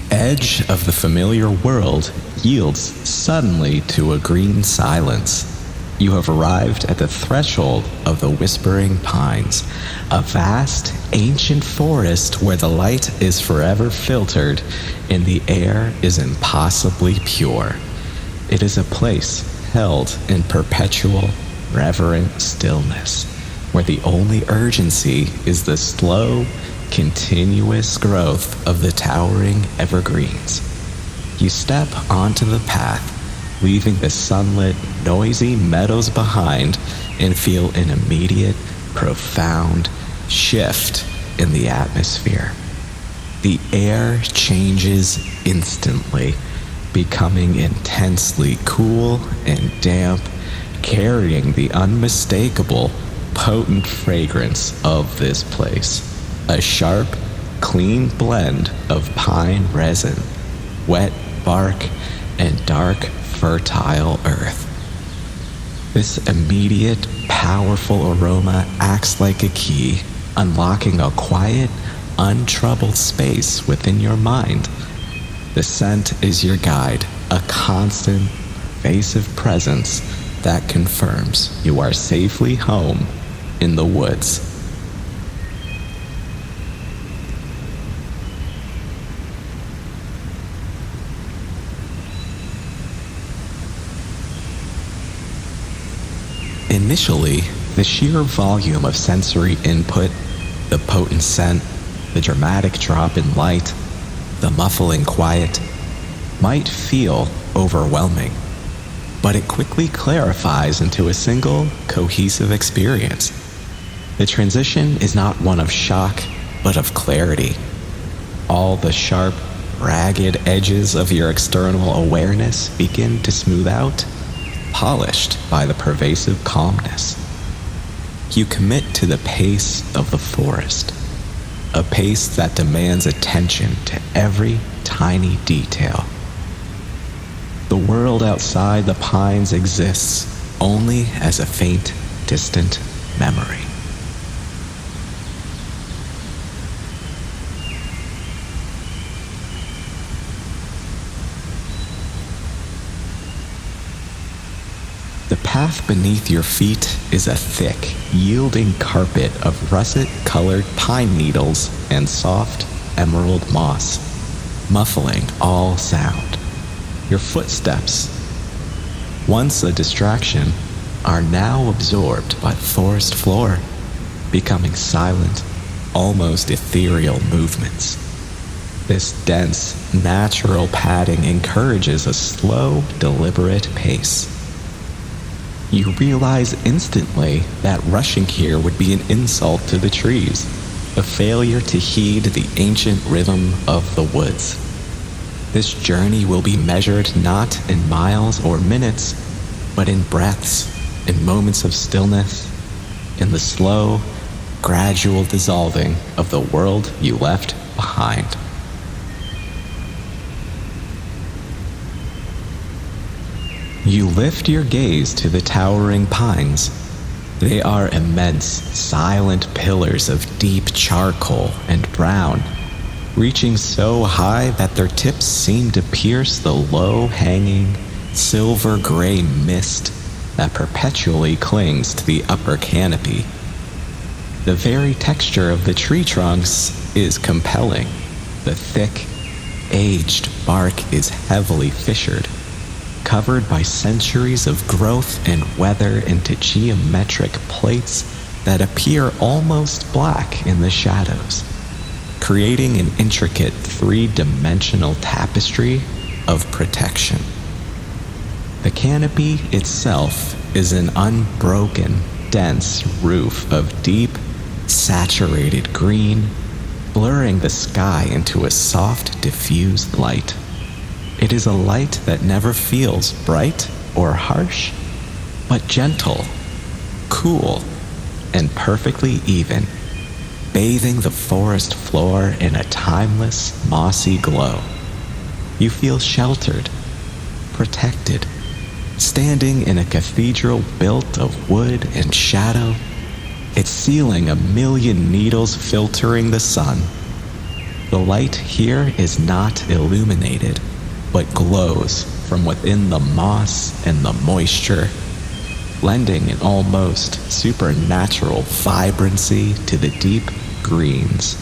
The edge of the familiar world yields suddenly to a green silence. You have arrived at the threshold of the Whispering Pines, a vast, ancient forest where the light is forever filtered and the air is impossibly pure. It is a place held in perpetual, reverent stillness, where the only urgency is the slow, continuous growth of the towering evergreens. You step onto the path, leaving the sunlit, noisy meadows behind, and feel an immediate, profound shift in the atmosphere. The air changes instantly, becoming intensely cool and damp, carrying the unmistakable, potent fragrance of this place. A sharp, clean blend of pine resin, wet bark, and dark, fertile earth. This immediate, powerful aroma acts like a key, unlocking a quiet, untroubled space within your mind. The scent is your guide, a constant, pervasive presence that confirms you are safely home in the woods. Initially, the sheer volume of sensory input, the potent scent, the dramatic drop in light, the muffling quiet, might feel overwhelming, but it quickly clarifies into a single, cohesive experience. The transition is not one of shock, but of clarity. All the sharp, ragged edges of your external awareness begin to smooth out, polished by the pervasive calmness. You commit to the pace of the forest, a pace that demands attention to every tiny detail. The world outside the pines exists only as a faint, distant memory. The path beneath your feet is a thick, yielding carpet of russet-colored pine needles and soft emerald moss, muffling all sound. Your footsteps, once a distraction, are now absorbed by the forest floor, becoming silent, almost ethereal movements. This dense, natural padding encourages a slow, deliberate pace. You realize instantly that rushing here would be an insult to the trees, a failure to heed the ancient rhythm of the woods. This journey will be measured not in miles or minutes, but in breaths, in moments of stillness, in the slow, gradual dissolving of the world you left behind. You lift your gaze to the towering pines. They are immense, silent pillars of deep charcoal and brown, reaching so high that their tips seem to pierce the low-hanging, silver-gray mist that perpetually clings to the upper canopy. The very texture of the tree trunks is compelling. The thick, aged bark is heavily fissured, covered by centuries of growth and weather into geometric plates that appear almost black in the shadows, creating an intricate three-dimensional tapestry of protection. The canopy itself is an unbroken, dense roof of deep, saturated green, blurring the sky into a soft, diffused light. It is a light that never feels bright or harsh, but gentle, cool, and perfectly even, bathing the forest floor in a timeless, mossy glow. You feel sheltered, protected, standing in a cathedral built of wood and shadow, its ceiling a million needles filtering the sun. The light here is not illuminated, but glows from within the moss and the moisture, lending an almost supernatural vibrancy to the deep greens.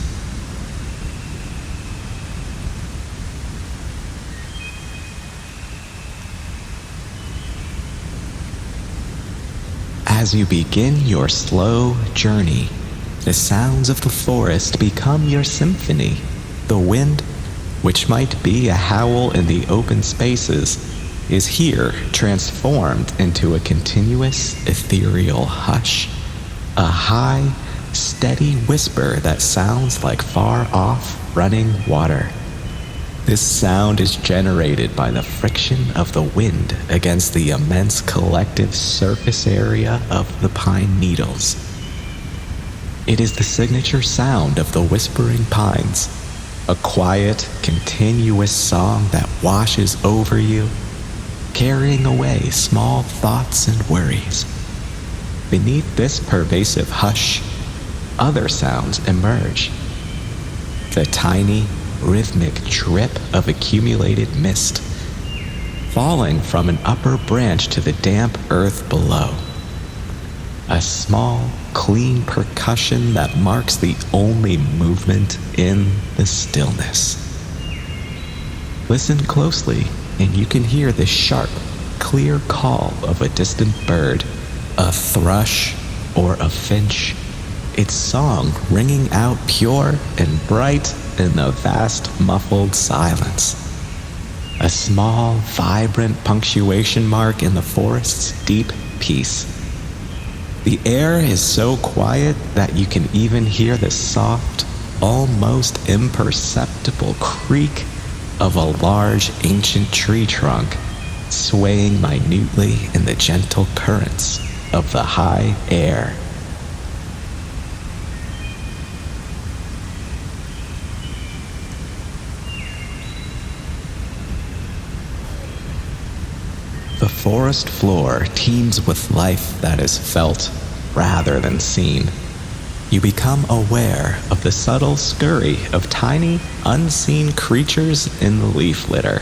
As you begin your slow journey, the sounds of the forest become your symphony. The wind, which might be a howl in the open spaces, is here transformed into a continuous ethereal hush, a high, steady whisper that sounds like far-off running water. This sound is generated by the friction of the wind against the immense collective surface area of the pine needles. It is the signature sound of the whispering pines, a quiet, continuous song that washes over you, carrying away small thoughts and worries. Beneath this pervasive hush, other sounds emerge. The tiny, rhythmic drip of accumulated mist, falling from an upper branch to the damp earth below. A small, clean percussion that marks the only movement in the stillness. Listen closely, and you can hear the sharp, clear call of a distant bird, a thrush or a finch, its song ringing out pure and bright in the vast, muffled silence. A small, vibrant punctuation mark in the forest's deep peace. The air is so quiet that you can even hear the soft, almost imperceptible creak of a large ancient tree trunk swaying minutely in the gentle currents of the high air. The forest floor teems with life that is felt rather than seen. You become aware of the subtle scurry of tiny, unseen creatures in the leaf litter.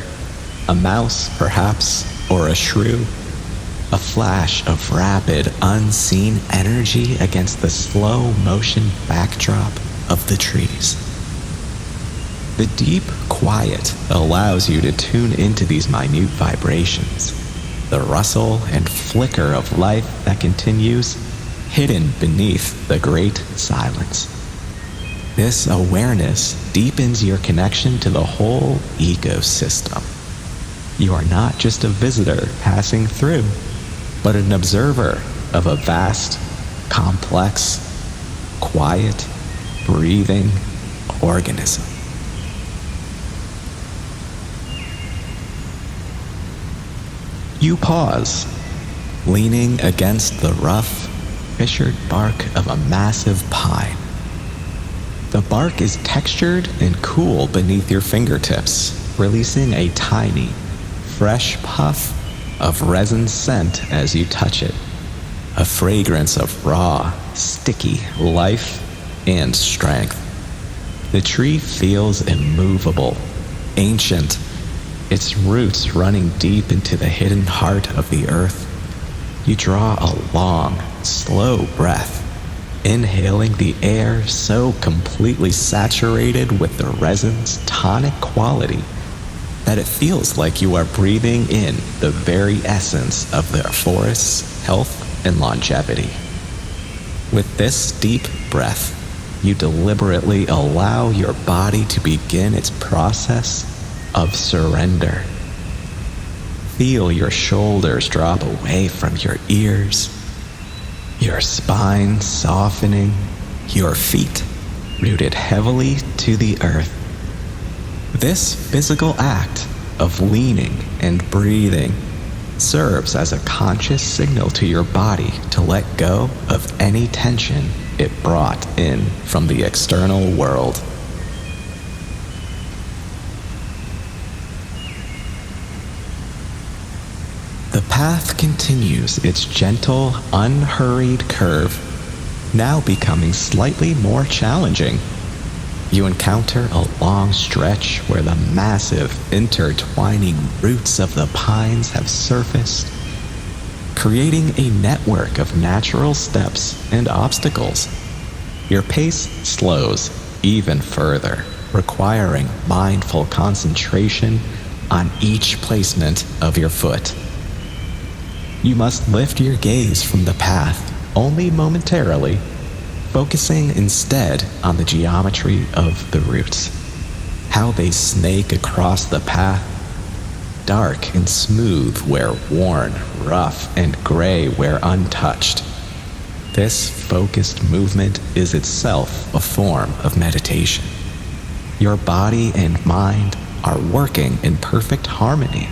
A mouse, perhaps, or a shrew. A flash of rapid, unseen energy against the slow motion backdrop of the trees. The deep quiet allows you to tune into these minute vibrations. The rustle and flicker of life that continues, hidden beneath the great silence. This awareness deepens your connection to the whole ecosystem. You are not just a visitor passing through, but an observer of a vast, complex, quiet, breathing organism. You pause, leaning against the rough, fissured bark of a massive pine. The bark is textured and cool beneath your fingertips, releasing a tiny, fresh puff of resin scent as you touch it. A fragrance of raw, sticky life and strength. The tree feels immovable, ancient, its roots running deep into the hidden heart of the earth. You draw a long, slow breath, inhaling the air so completely saturated with the resin's tonic quality that it feels like you are breathing in the very essence of the forest's health and longevity. With this deep breath, you deliberately allow your body to begin its process of surrender. Feel your shoulders drop away from your ears, your spine softening, your feet rooted heavily to the earth. This physical act of leaning and breathing serves as a conscious signal to your body to let go of any tension it brought in from the external world. The path continues its gentle, unhurried curve, now becoming slightly more challenging. You encounter a long stretch where the massive, intertwining roots of the pines have surfaced, creating a network of natural steps and obstacles. Your pace slows even further, requiring mindful concentration on each placement of your foot. You must lift your gaze from the path only momentarily, focusing instead on the geometry of the roots, how they snake across the path, dark and smooth where worn, rough and gray where untouched. This focused movement is itself a form of meditation. Your body and mind are working in perfect harmony,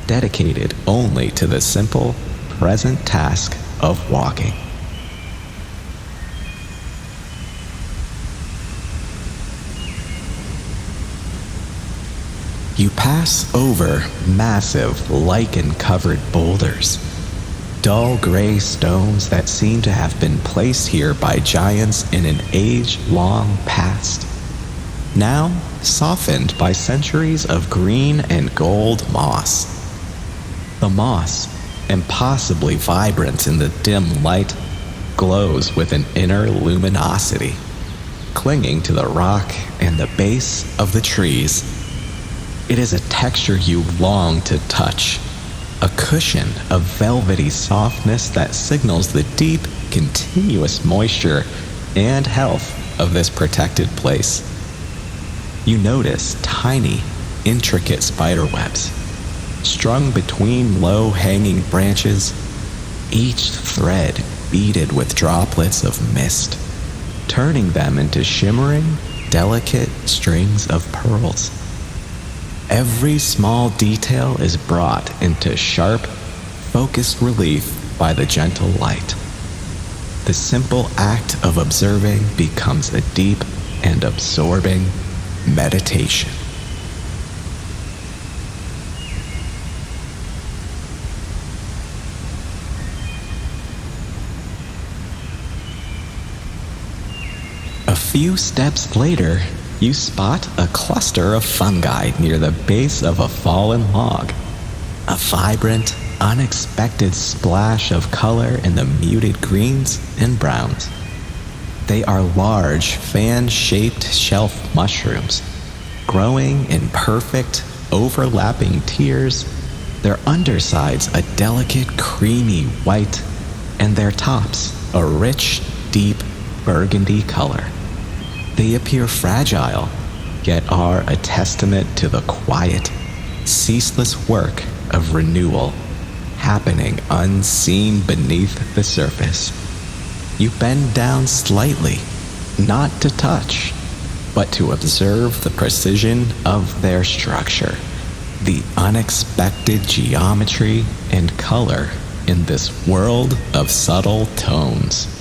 dedicated only to the simple, present task of walking. You pass over massive, lichen-covered boulders, dull gray stones that seem to have been placed here by giants in an age-long past, now softened by centuries of green and gold moss. The moss, impossibly vibrant in the dim light, glows with an inner luminosity, clinging to the rock and the base of the trees. It is a texture you long to touch, a cushion of velvety softness that signals the deep, continuous moisture and health of this protected place. You notice tiny, intricate spider webs, strung between low-hanging branches, each thread beaded with droplets of mist, turning them into shimmering, delicate strings of pearls. Every small detail is brought into sharp, focused relief by the gentle light. The simple act of observing becomes a deep and absorbing meditation. A few steps later, you spot a cluster of fungi near the base of a fallen log. A vibrant, unexpected splash of color in the muted greens and browns. They are large, fan-shaped shelf mushrooms, growing in perfect, overlapping tiers, their undersides a delicate, creamy white, and their tops a rich, deep burgundy color. They appear fragile, yet are a testament to the quiet, ceaseless work of renewal happening unseen beneath the surface. You bend down slightly, not to touch, but to observe the precision of their structure, the unexpected geometry and color in this world of subtle tones.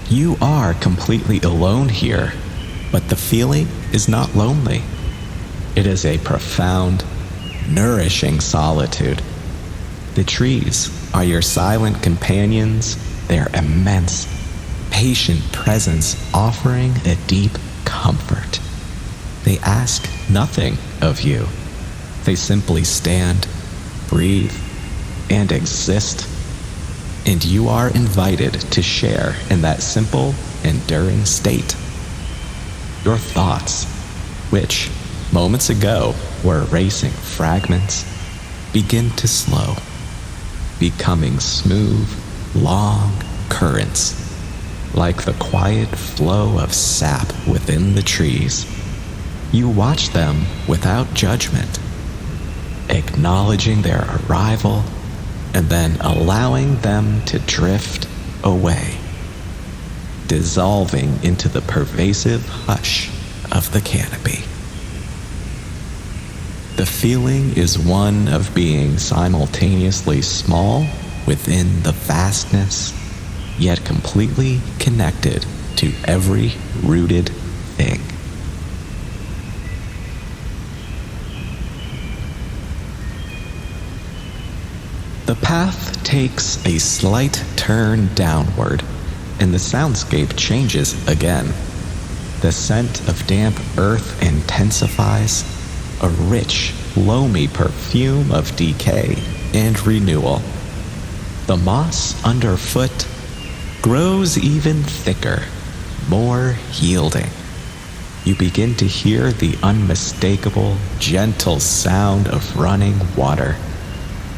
You are completely alone here, but the feeling is not lonely. It is a profound, nourishing solitude. The trees are your silent companions, their immense, patient presence offering a deep comfort. They ask nothing of you. They simply stand, breathe, and exist. And you are invited to share in that simple, enduring state. Your thoughts, which moments ago were racing fragments, begin to slow, becoming smooth, long currents, like the quiet flow of sap within the trees. You watch them without judgment, acknowledging their arrival and then allowing them to drift away, dissolving into the pervasive hush of the canopy. The feeling is one of being simultaneously small within the vastness, yet completely connected to every rooted thing. The path takes a slight turn downward, and the soundscape changes again. The scent of damp earth intensifies, a rich, loamy perfume of decay and renewal. The moss underfoot grows even thicker, more yielding. You begin to hear the unmistakable, gentle sound of running water.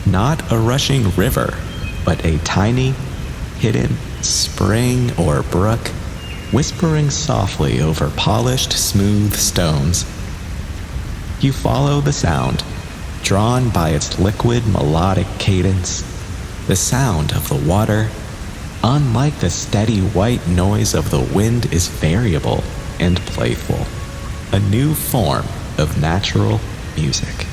Not a rushing river, but a tiny, hidden spring or brook, whispering softly over polished, smooth stones. You follow the sound, drawn by its liquid, melodic cadence. The sound of the water, unlike the steady white noise of the wind, is variable and playful, a new form of natural music.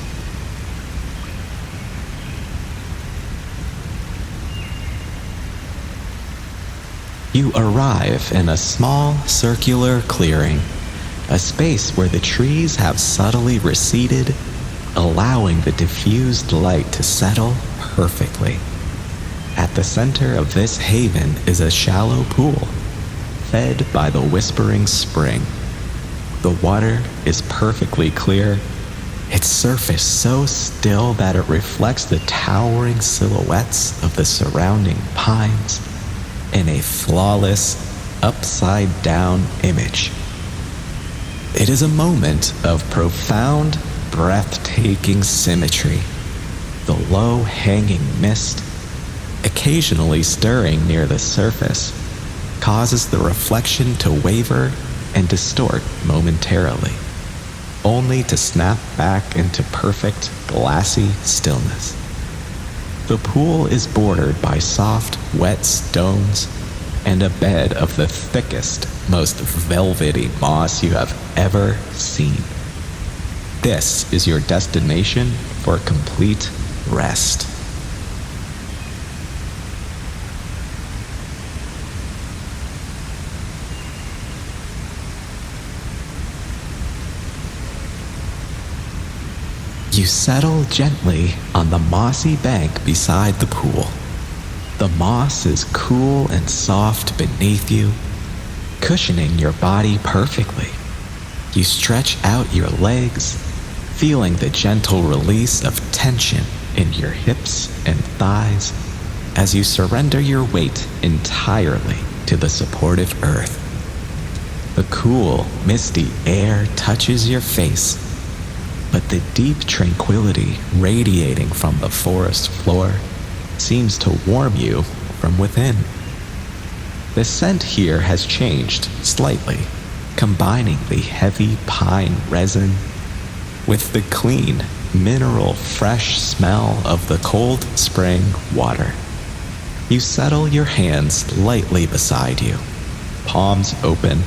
You arrive in a small circular clearing, a space where the trees have subtly receded, allowing the diffused light to settle perfectly. At the center of this haven is a shallow pool, fed by the whispering spring. The water is perfectly clear, its surface so still that it reflects the towering silhouettes of the surrounding pines in a flawless, upside-down image. It is a moment of profound, breathtaking symmetry. The low-hanging mist, occasionally stirring near the surface, causes the reflection to waver and distort momentarily, only to snap back into perfect, glassy stillness. The pool is bordered by soft, wet stones and a bed of the thickest, most velvety moss you have ever seen. This is your destination for complete rest. You settle gently on the mossy bank beside the pool. The moss is cool and soft beneath you, cushioning your body perfectly. You stretch out your legs, feeling the gentle release of tension in your hips and thighs as you surrender your weight entirely to the supportive earth. The cool, misty air touches your face, but the deep tranquility radiating from the forest floor seems to warm you from within. The scent here has changed slightly, combining the heavy pine resin with the clean, mineral fresh smell of the cold spring water. You settle your hands lightly beside you, palms open,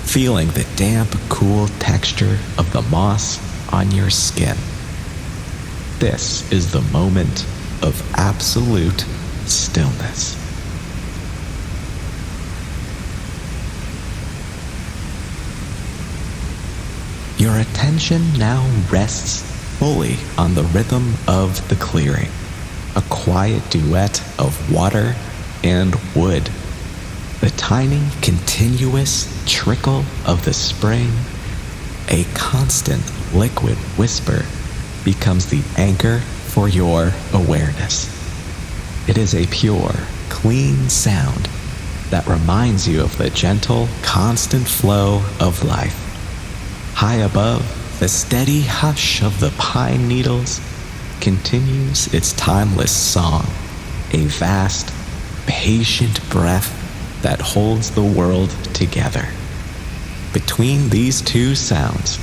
feeling the damp, cool texture of the moss on your skin. This is the moment of absolute stillness. Your attention now rests fully on the rhythm of the clearing, a quiet duet of water and wood. The tiny, continuous trickle of the spring, a constant liquid whisper, becomes the anchor for your awareness. It is a pure, clean sound that reminds you of the gentle, constant flow of life. High above, the steady hush of the pine needles continues its timeless song, a vast, patient breath that holds the world together. Between these two sounds,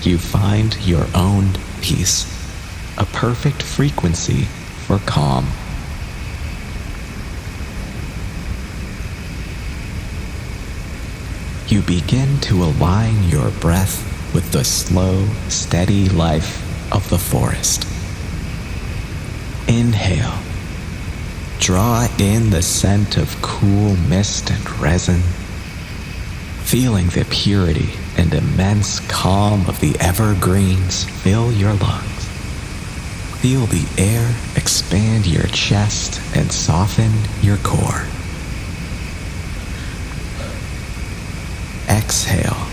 you find your own peace, a perfect frequency for calm. You begin to align your breath with the slow, steady life of the forest. Inhale. Draw in the scent of cool mist and resin, feeling the purity and immense calm of the evergreens fill your lungs. Feel the air expand your chest and soften your core. Exhale.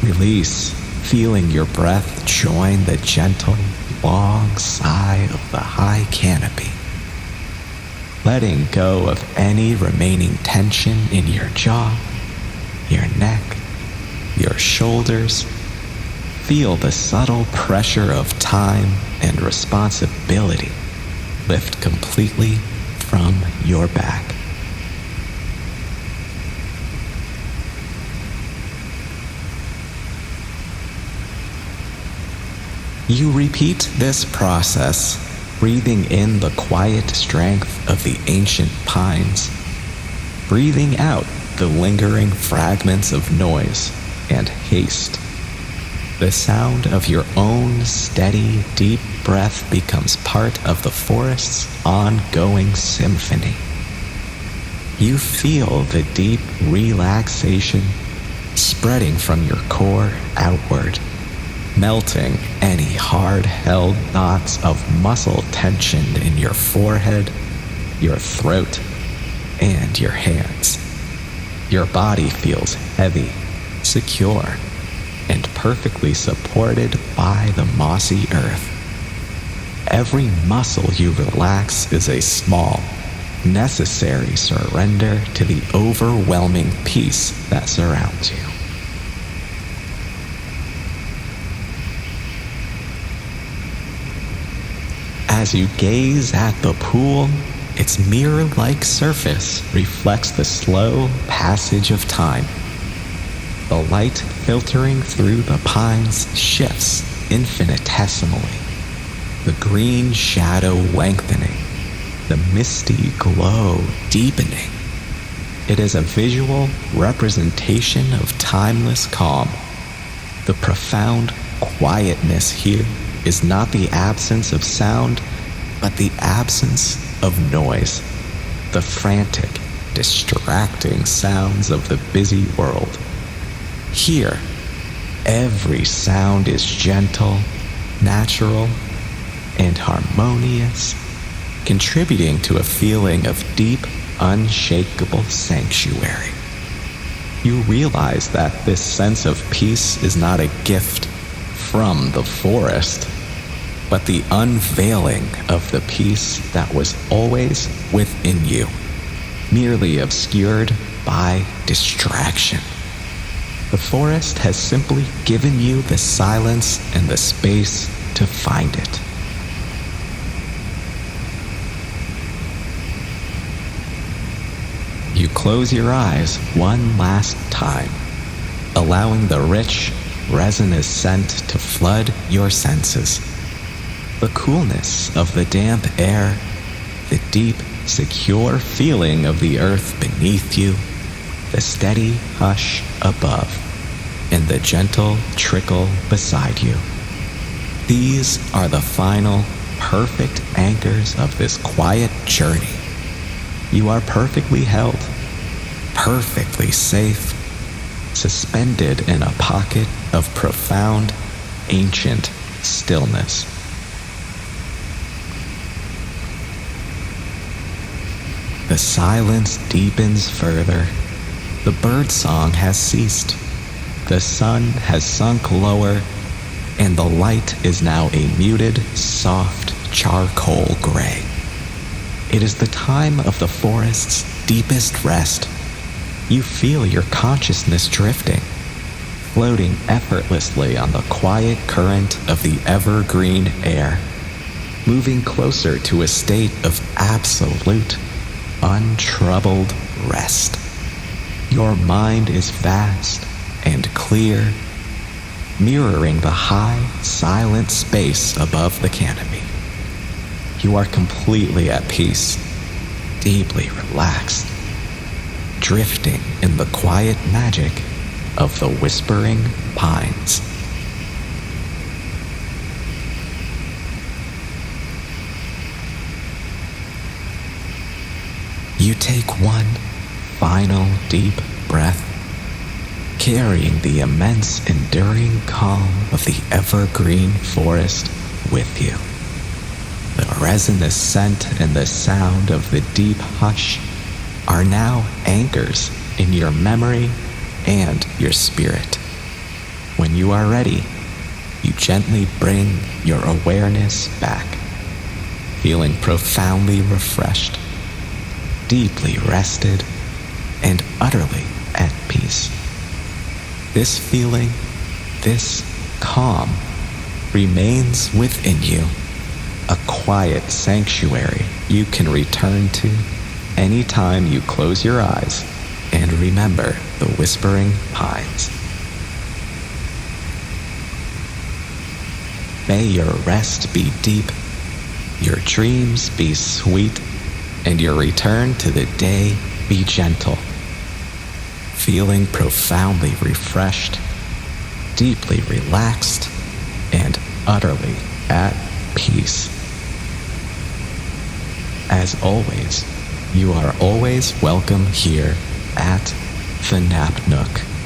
Release, feeling your breath join the gentle, long sigh of the high canopy. Letting go of any remaining tension in your jaw, your neck, your shoulders. Feel the subtle pressure of time and responsibility lift completely from your back. You repeat this process, breathing in the quiet strength of the ancient pines, breathing out the lingering fragments of noise and haste. The sound of your own steady, deep breath becomes part of the forest's ongoing symphony. You feel the deep relaxation spreading from your core outward, melting any hard-held knots of muscle tension in your forehead, your throat, and your hands. Your body feels heavy, secure, and perfectly supported by the mossy earth. Every muscle you relax is a small, necessary surrender to the overwhelming peace that surrounds you. As you gaze at the pool, its mirror-like surface reflects the slow passage of time. The light filtering through the pines shifts infinitesimally, the green shadow lengthening, the misty glow deepening. It is a visual representation of timeless calm. The profound quietness here is not the absence of sound, but the absence of noise, the frantic, distracting sounds of the busy world. Here, every sound is gentle, natural, and harmonious, contributing to a feeling of deep, unshakable sanctuary. You realize that this sense of peace is not a gift from the forest, but the unveiling of the peace that was always within you, merely obscured by distraction. The forest has simply given you the silence and the space to find it. You close your eyes one last time, allowing the rich, resinous scent to flood your senses. The coolness of the damp air, the deep, secure feeling of the earth beneath you, the steady hush above, and the gentle trickle beside you. These are the final, perfect anchors of this quiet journey. You are perfectly held, perfectly safe, suspended in a pocket of profound, ancient stillness. The silence deepens further. The birdsong has ceased. The sun has sunk lower, and the light is now a muted, soft charcoal gray. It is the time of the forest's deepest rest. You feel your consciousness drifting, floating effortlessly on the quiet current of the evergreen air, moving closer to a state of absolute, untroubled rest. Your mind is vast and clear, mirroring the high, silent space above the canopy. You are completely at peace, deeply relaxed, drifting in the quiet magic of the whispering pines. You take one final deep breath, carrying the immense, enduring calm of the evergreen forest with you. The resinous scent and the sound of the deep hush are now anchors in your memory and your spirit. When you are ready, you gently bring your awareness back, feeling profoundly refreshed, deeply rested, and utterly at peace. This feeling, this calm, remains within you, a quiet sanctuary you can return to anytime you close your eyes and remember the Whispering Pines. May your rest be deep, your dreams be sweet, and your return to the day be gentle. Feeling profoundly refreshed, deeply relaxed, and utterly at peace. As always, you are always welcome here at the Nap Nook.